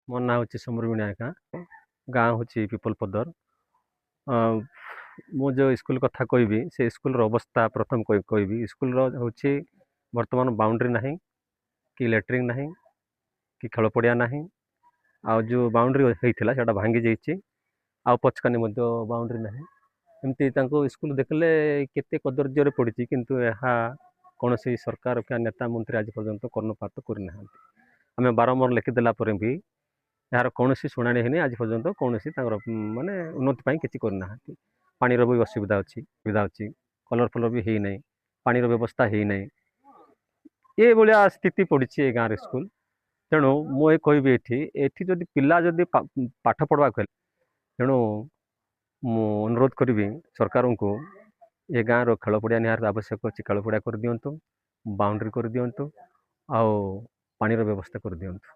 ମୋ ନାଁ ହେଉଛି ସମରବିଣି ନାୟକ। ଗାଁ ହେଉଛି ପିପଲପଦର। ମୁଁ ଯେଉଁ ସ୍କୁଲ କଥା କହିବି ସେ ସ୍କୁଲର ଅବସ୍ଥା ପ୍ରଥମ କହିବି। ସ୍କୁଲର ହେଉଛି ବର୍ତ୍ତମାନ ବାଉଣ୍ଡ୍ରି ନାହିଁ, କି ଲ୍ୟାଟ୍ରିନ୍ ନାହିଁ, କି ଖେଳ ପଡ଼ିଆ ନାହିଁ। ଆଉ ଯେଉଁ ବାଉଣ୍ଡ୍ରି ହେଇଥିଲା ସେଇଟା ଭାଙ୍ଗି ଯାଇଛି। ଆଉ ପଛକାନି ମଧ୍ୟ ବାଉଣ୍ଡ୍ରି ନାହିଁ। ଏମିତି ତାଙ୍କୁ ସ୍କୁଲ ଦେଖିଲେ କେତେ କଦର୍ଯ୍ୟରେ ପଡ଼ିଛି, କିନ୍ତୁ ଏହା କୌଣସି ସରକାର କିମ୍ବା ନେତା ମନ୍ତ୍ରୀ ଆଜି ପର୍ଯ୍ୟନ୍ତ କର୍ଣ୍ଣପାତ କରିନାହାନ୍ତି। ଆମେ ବାରମ୍ବାର ଲେଖିଦେଲା ପରେ ବି ଏହାର କୌଣସି ଶୁଣାଣି ହେଇନି। ଆଜି ପର୍ଯ୍ୟନ୍ତ କୌଣସି ତାଙ୍କର ମାନେ ଉନ୍ନତି ପାଇଁ କିଛି କରିନାହାନ୍ତି। ପାଣିର ବି ଅସୁବିଧା ଅଛି, କଲର ଫଲର ବି ହେଇନାହିଁ, ପାଣିର ବ୍ୟବସ୍ଥା ହେଇନାହିଁ। ଏଭଳିଆ ସ୍ଥିତି ପଡ଼ିଛି ଏ ଗାଁରେ ସ୍କୁଲ। ତେଣୁ ମୁଁ କହିବି ଏଠି ଯଦି ପିଲା ଯଦି ପାଠ ପଢ଼ବାକୁ ହେଲେ, ତେଣୁ ମୁଁ ଅନୁରୋଧ କରିବି ସରକାରଙ୍କୁ ଏ ଗାଁର ଖେଳ ପଡ଼ିଆ ନିହାତି ଆବଶ୍ୟକ ଅଛି। ଖେଳ ପଡ଼ିଆ କରିଦିଅନ୍ତୁ, ବାଉଣ୍ଡ୍ରି କରିଦିଅନ୍ତୁ, ଆଉ ପାଣିର ବ୍ୟବସ୍ଥା କରିଦିଅନ୍ତୁ।